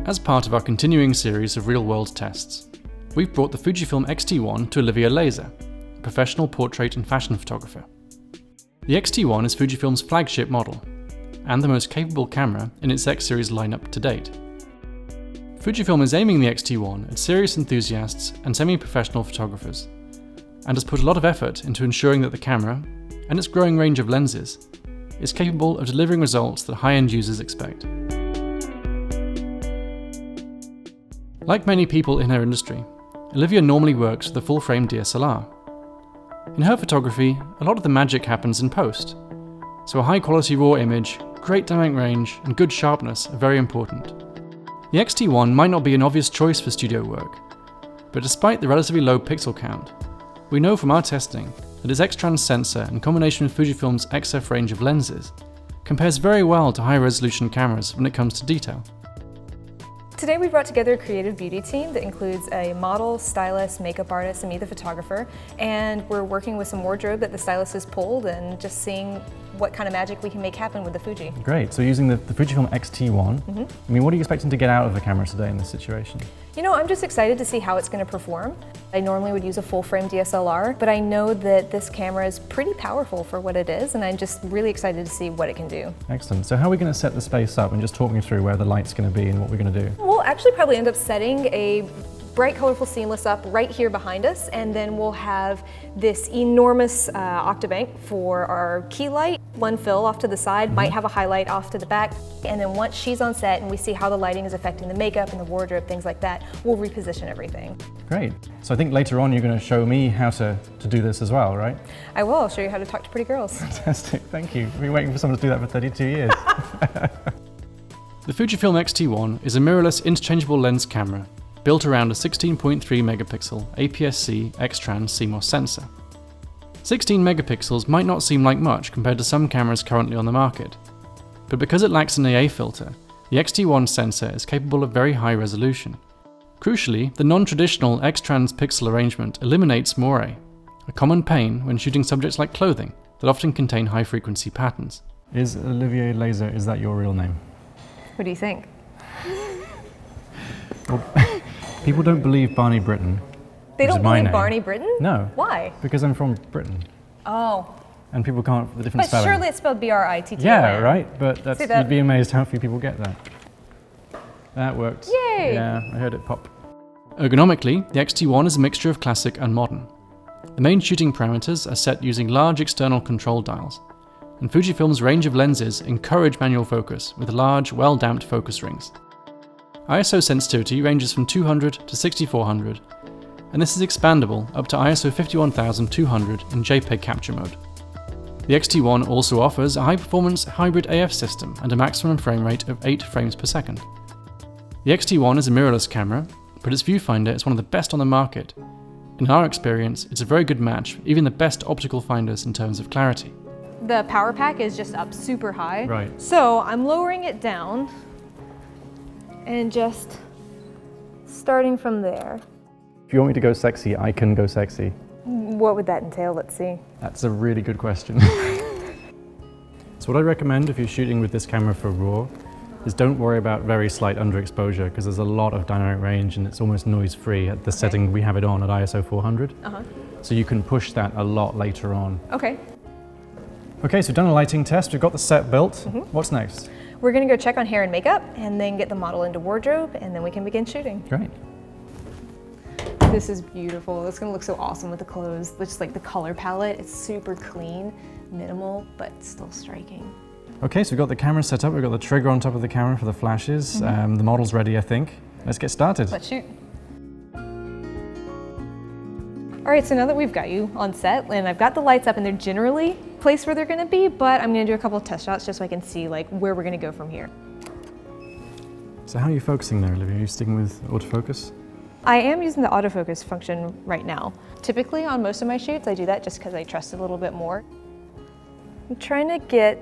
As part of our continuing series of real-world tests, we've brought the Fujifilm X-T1 to Olivia Lazer, a professional portrait and fashion photographer. The X-T1 is Fujifilm's flagship model, and the most capable camera in its X-series lineup to date. Fujifilm is aiming the X-T1 at serious enthusiasts and semi-professional photographers, and has put a lot of effort into ensuring that the camera, and its growing range of lenses, is capable of delivering results that high-end users expect. Like many people in her industry, Olivia normally works with a full-frame DSLR. In her photography, a lot of the magic happens in post, so a high-quality raw image, great dynamic range, and good sharpness are very important. The X-T1 might not be an obvious choice for studio work, but despite the relatively low pixel count, we know from our testing that its X-Trans sensor in combination with Fujifilm's XF range of lenses compares very well to high-resolution cameras when it comes to detail. Today we brought together a creative beauty team that includes a model, stylist, makeup artist, and me, the photographer, and we're working with some wardrobe that the stylist has pulled and just seeing what kind of magic we can make happen with the Fuji. Great, so using the Fujifilm X-T1, I mean, what are you expecting to get out of the camera today in this situation? You know, I'm just excited to see how it's going to perform. I normally would use a full-frame DSLR, but I know that this camera is pretty powerful for what it is, and I'm just really excited to see what it can do. Excellent. So how are we going to set the space up, and just talk me through where the light's going to be and what we're going to do? We'll actually probably end up setting a bright, colorful seamless up right here behind us, and then we'll have this enormous octabank for our key light. One fill off to the side, might have a highlight off to the back, and then once she's on set and we see how the lighting is affecting the makeup and the wardrobe, things like that, we'll reposition everything. Great. So I think later on you're going to show me how to do this as well, right? I will. I'll show you how to talk to pretty girls. Fantastic, thank you. I've been waiting for someone to do that for 32 years. The Fujifilm X-T1 is a mirrorless interchangeable lens camera built around a 16.3 megapixel APS-C X-Trans CMOS sensor. 16 megapixels might not seem like much compared to some cameras currently on the market, but because it lacks an AA filter, the X-T1 sensor is capable of very high resolution. Crucially, the non-traditional X-Trans pixel arrangement eliminates moire, a common pain when shooting subjects like clothing that often contain high-frequency patterns. Is Olivia Lazer, is that your real name? What do you think? Well, people don't believe Barney Britton. They don't believe name. Barney Britton? No. Why? Because I'm from Britain. Oh. And people can't, the different spelling. But surely it's spelled B-R-I-T-T-O-N. Yeah, right? But that's, that? you'd be amazed how few people get that. That worked. Yay! Yeah, I heard it pop. Ergonomically, the X-T1 is a mixture of classic and modern. The main shooting parameters are set using large external control dials, and Fujifilm's range of lenses encourage manual focus with large, well-damped focus rings. ISO sensitivity ranges from 200 to 6400, and this is expandable up to ISO 51200 in JPEG capture mode. The X-T1 also offers a high-performance hybrid AF system and a maximum frame rate of 8 frames per second. The X-T1 is a mirrorless camera, but its viewfinder is one of the best on the market. In our experience, it's a very good match for even the best optical finders in terms of clarity. The power pack is just up super high. Right. So I'm lowering it down and just starting from there. If you want me to go sexy, I can go sexy. What would that entail? Let's see. That's a really good question. So what I recommend if you're shooting with this camera for RAW is don't worry about very slight underexposure, because there's a lot of dynamic range and it's almost noise-free at the setting we have it on at ISO 400. So you can push that a lot later on. Okay. Okay, so we've done a lighting test, we've got the set built. What's next? We're gonna go check on hair and makeup and then get the model into wardrobe, and then we can begin shooting. Great. This is beautiful. It's gonna look so awesome with the clothes. Just like the color palette, it's super clean, minimal, but still striking. Okay, so we've got the camera set up, we've got the trigger on top of the camera for the flashes. The model's ready, I think. Let's get started. Let's shoot. All right, so now that we've got you on set and I've got the lights up and they're generally placed where they're gonna be, but I'm gonna do a couple of test shots just so I can see like where we're gonna go from here. So how are you focusing there, Olivia? Are you sticking with autofocus? I am using the autofocus function right now. Typically on most of my shoots, I do that just because I trust it a little bit more. I'm trying to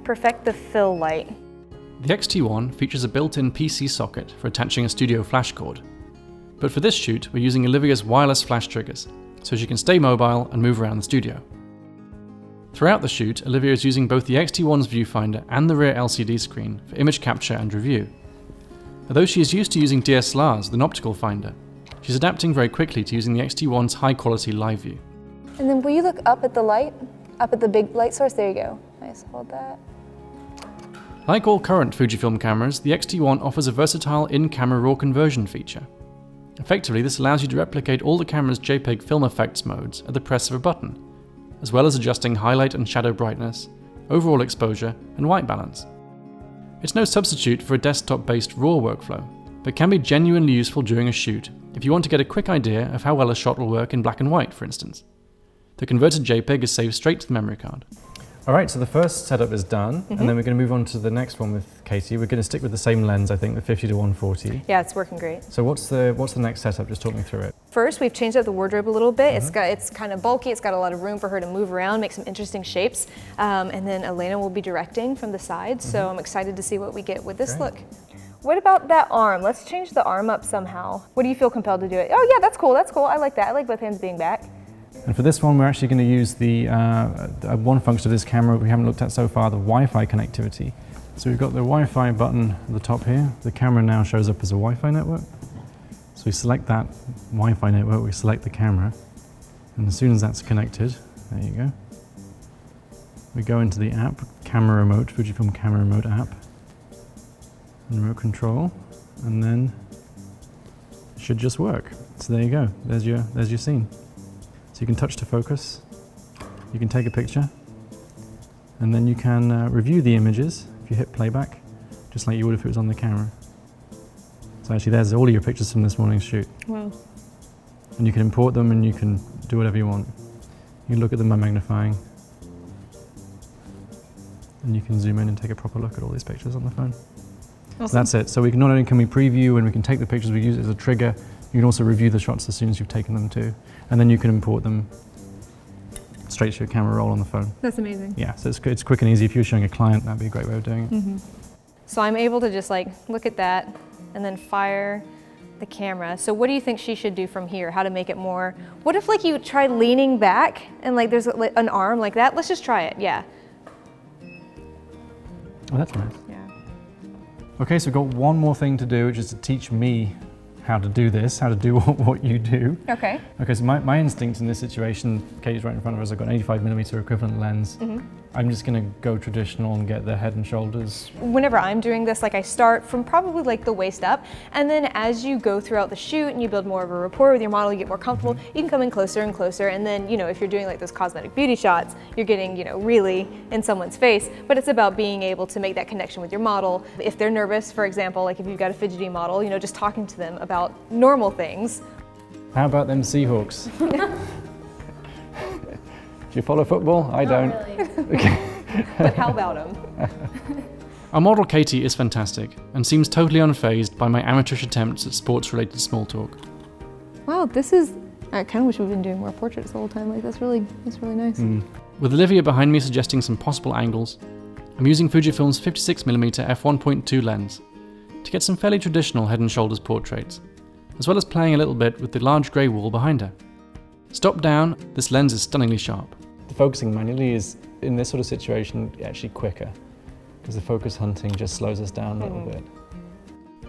perfect the fill light. The X-T1 features a built-in PC socket for attaching a studio flash cord. But for this shoot, we're using Olivia's wireless flash triggers, so she can stay mobile and move around the studio. Throughout the shoot, Olivia is using both the X-T1's viewfinder and the rear LCD screen for image capture and review, Although she is used to using DSLRs with an optical finder, she's adapting very quickly to using the X-T1's high-quality live view. And then will you look up at the light? Up at the big light source? There you go. Nice, hold that. Like all current Fujifilm cameras, the X-T1 offers a versatile in-camera RAW conversion feature. Effectively, this allows you to replicate all the camera's JPEG film effects modes at the press of a button, as well as adjusting highlight and shadow brightness, overall exposure, and white balance. It's no substitute for a desktop-based RAW workflow, but can be genuinely useful during a shoot if you want to get a quick idea of how well a shot will work in black and white, for instance. The converted JPEG is saved straight to the memory card. All right, so the first setup is done, and then we're going to move on to the next one with Katie. We're going to stick with the same lens, I think, the 50 to 140. Yeah, it's working great. So what's the next setup? Just talk me through it. First, we've changed up the wardrobe a little bit. It's kind of bulky. It's got a lot of room for her to move around, make some interesting shapes. And then Elena will be directing from the side, so I'm excited to see what we get with this look. What about that arm? Let's change the arm up somehow. What do you feel compelled to do it? Oh yeah, that's cool, that's cool. I like that. I like both hands being back. And for this one, we're actually going to use the one function of this camera we haven't looked at so far, the Wi-Fi connectivity. So we've got the Wi-Fi button at the top here. The camera now shows up as a Wi-Fi network. So we select that Wi-Fi network, we select the camera, and as soon as that's connected, there you go, we go into the app, camera remote, Fujifilm camera remote app, and remote control, and then it should just work. So there you go, there's your scene. So you can touch to focus, you can take a picture, and then you can review the images if you hit playback, just like you would if it was on the camera. So actually there's all of your pictures from this morning's shoot. Wow. And you can import them and you can do whatever you want. You can look at them by magnifying, and you can zoom in and take a proper look at all these pictures on the phone. Awesome. So that's it. So we can not only can we preview and we can take the pictures, we use it as a trigger, you can also review the shots as soon as you've taken them too. And then you can import them straight to your camera roll on the phone. That's amazing. Yeah, so it's quick and easy. If you're showing a client, that'd be a great way of doing it. So I'm able to just like look at that and then fire the camera. So what do you think she should do from here? How to make it more, what if like you try leaning back and like there's an arm like that? Let's just try it, yeah. Oh, that's nice. Yeah. Okay, so we've got one more thing to do, which is to teach me how to do this, how to do what you do. Okay. Okay, so my instinct in this situation, Katie's right in front of us, I've got an 85mm equivalent lens. I'm just gonna go traditional and get the head and shoulders. Whenever I'm doing this, like I start from probably like the waist up, and then as you go throughout the shoot and you build more of a rapport with your model, you get more comfortable, you can come in closer and closer, and then, you know, if you're doing like those cosmetic beauty shots, you're getting, you know, really in someone's face, but it's about being able to make that connection with your model. If they're nervous, for example, like if you've got a fidgety model, you know, just talking to them about normal things. How about them Seahawks? Do you follow football? I don't. Really. Okay. But how about them? Our model Katie is fantastic and seems totally unfazed by my amateurish attempts at sports-related small talk. Wow, this is, I kind of wish we'd been doing more portraits the whole time. Like that's really nice. With Olivia behind me suggesting some possible angles, I'm using Fujifilm's 56mm f1.2 lens to get some fairly traditional head and shoulders portraits, as well as playing a little bit with the large grey wall behind her. Stopped down, this lens is stunningly sharp. The focusing manually is, in this sort of situation, actually quicker, because the focus hunting just slows us down a little bit.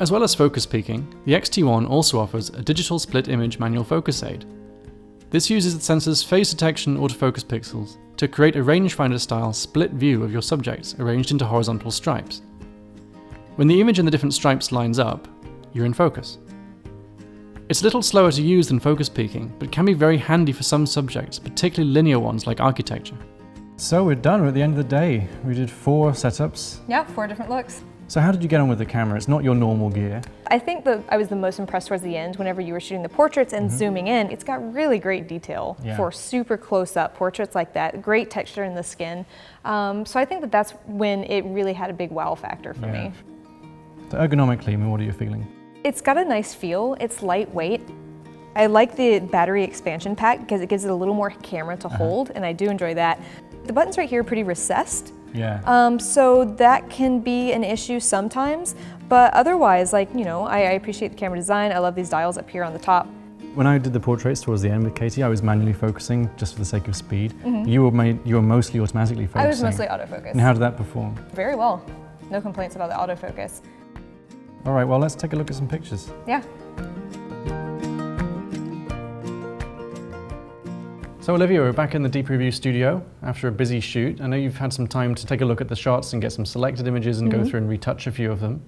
As well as focus peaking, the X-T1 also offers a digital split image manual focus aid. This uses the sensor's phase detection autofocus pixels to create a rangefinder style split view of your subjects arranged into horizontal stripes. When the image in the different stripes lines up, you're in focus. It's a little slower to use than focus peaking, but can be very handy for some subjects, particularly linear ones like architecture. So we're done, we're at the end of the day. We did 4 setups. Yeah, 4 different looks. So how did you get on with the camera? It's not your normal gear. I think that I was the most impressed towards the end whenever you were shooting the portraits and zooming in. It's got really great detail for super close-up portraits like that. Great texture in the skin. So I think that that's when it really had a big wow factor for me. So ergonomically, I mean, what are you feeling? It's got a nice feel. It's lightweight. I like the battery expansion pack because it gives it a little more camera to hold, and I do enjoy that. The buttons right here are pretty recessed. Yeah. So that can be an issue sometimes, but otherwise, like, you know, I appreciate the camera design. I love these dials up here on the top. When I did the portraits towards the end with Katie, I was manually focusing just for the sake of speed. You were mostly automatically focusing. I was mostly autofocus. And how did that perform? Very well. No complaints about the autofocus. All right, well, let's take a look at some pictures. Yeah. So Olivia, we're back in the Deep Review studio after a busy shoot. I know you've had some time to take a look at the shots and get some selected images and go through and retouch a few of them.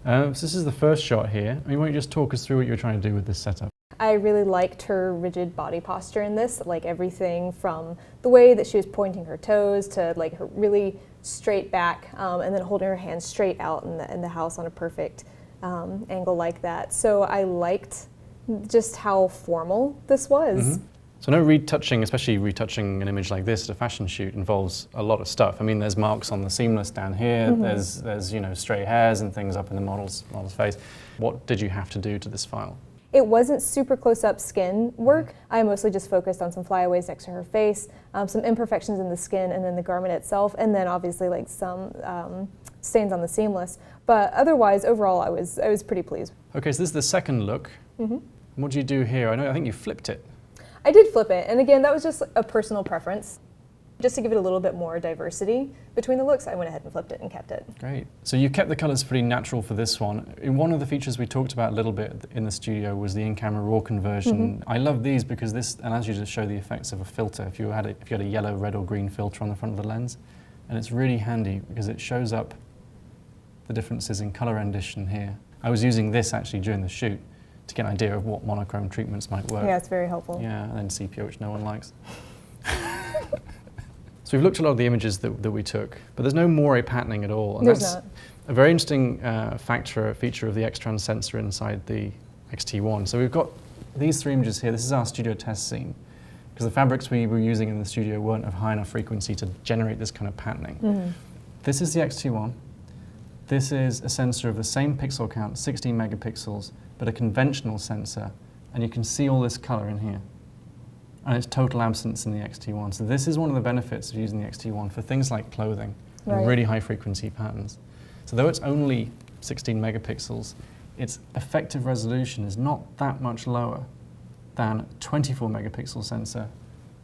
So this is the first shot here. I mean, why don't you just talk us through what you're trying to do with this setup? I really liked her rigid body posture in this, like everything from the way that she was pointing her toes to like her really straight back and then holding her hands straight out in the house on a perfect angle like that. So I liked just how formal this was. So no retouching, especially retouching an image like this at a fashion shoot, involves a lot of stuff. I mean, there's marks on the seamless down here, there's you know, stray hairs and things up in the model's face. What did you have to do to this file? It wasn't super close-up skin work. I mostly just focused on some flyaways next to her face, some imperfections in the skin and then the garment itself, and then obviously like some stains on the seamless. But otherwise, overall, I was pretty pleased. Okay, so this is the second look. What do you do here? I think you flipped it. I did flip it, and again, that was just a personal preference. Just to give it a little bit more diversity between the looks, I went ahead and flipped it and kept it. Great. So you kept the colors pretty natural for this one. In one of the features we talked about a little bit in the studio was the in-camera raw conversion. I love these because this allows you to show the effects of a filter if you had a yellow, red or green filter on the front of the lens. And it's really handy because it shows up the differences in color rendition here. I was using this actually during the shoot to get an idea of what monochrome treatments might work. Yeah, it's very helpful. Yeah, and then sepia, which no one likes. So we've looked at a lot of the images that we took, but there's no moire patterning at all. And there's that's not. A very interesting feature of the X-Trans sensor inside the X-T1. So we've got these three images here. This is our studio test scene, because the fabrics we were using in the studio weren't of high enough frequency to generate this kind of patterning. This is the X-T1. This is a sensor of the same pixel count, 16 megapixels, but a conventional sensor, and you can see all this color in here. And it's total absence in the X-T1. So this is one of the benefits of using the X-T1 for things like clothing and really high frequency patterns. So though it's only 16 megapixels, its effective resolution is not that much lower than a 24 megapixel sensor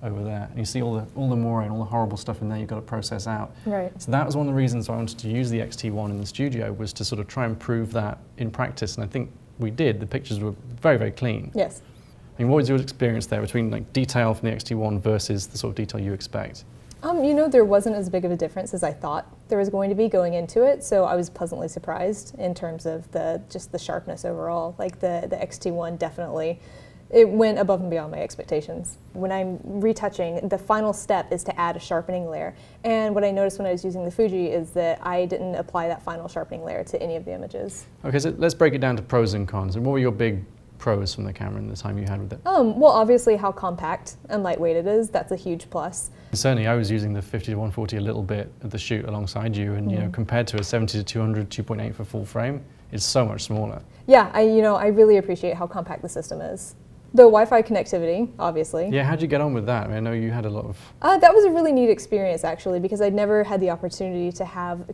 over there. And you see all the moire and all the horrible stuff in there you've got to process out. So that was one of the reasons I wanted to use the X-T1 in the studio, was to sort of try and prove that in practice. And I think we did. The pictures were very, very clean. Yes. I mean, what was your experience there between like detail from the X-T1 versus the sort of detail you expect? You know, there wasn't as big of a difference as I thought there was going to be going into it, so I was pleasantly surprised in terms of just the sharpness overall. Like the X-T1 definitely, it went above and beyond my expectations. When I'm retouching, the final step is to add a sharpening layer. And what I noticed when I was using the Fuji is that I didn't apply that final sharpening layer to any of the images. Okay, so let's break it down to pros and cons. And what were your big pros from the camera in the time you had with it? Well, obviously how compact and lightweight it is. That's a huge plus. Certainly, I was using the 50-140 a little bit at the shoot alongside you, and you know, compared to a 70-200 2.8 for full frame, it's so much smaller. Yeah, I really appreciate how compact the system is. The Wi-Fi connectivity, obviously. Yeah, how'd you get on with that? I mean, I know you had a lot of... That was a really neat experience, actually, because I'd never had the opportunity to have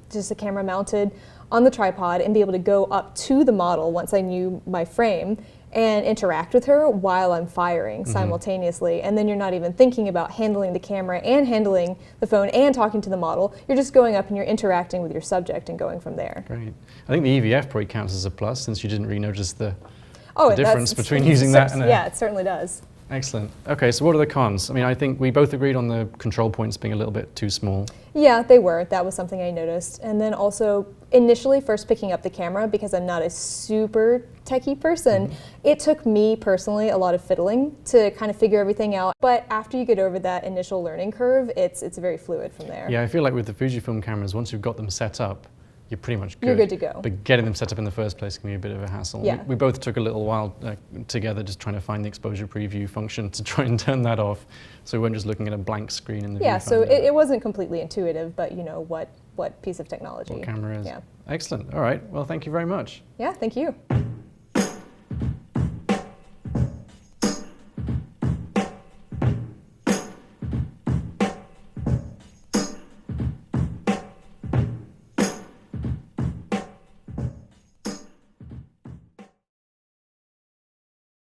just a camera mounted on the tripod and be able to go up to the model once I knew my frame and interact with her while I'm firing simultaneously. And then you're not even thinking about handling the camera and handling the phone and talking to the model. You're just going up and you're interacting with your subject and going from there. Great. I think the EVF probably counts as a plus, since you didn't really notice the Oh, difference between using that and a... Yeah, it certainly does. Excellent. Okay, so what are the cons? I mean, I think we both agreed on the control points being a little bit too small. Yeah, they were. That was something I noticed. And then also, initially first picking up the camera, because I'm not a super techie person, it took me personally a lot of fiddling to kind of figure everything out. But after you get over that initial learning curve, it's very fluid from there. Yeah, I feel like with the Fujifilm cameras, once you've got them set up, you're pretty much good. You're good to go. But getting them set up in the first place can be a bit of a hassle. Yeah. We both took a little while together just trying to find the exposure preview function to try and turn that off, so we weren't just looking at a blank screen in the Yeah, so viewfinder. it wasn't completely intuitive, but you know what piece of technology. What camera is. Yeah. Excellent. All right. Well, thank you very much. Yeah, thank you.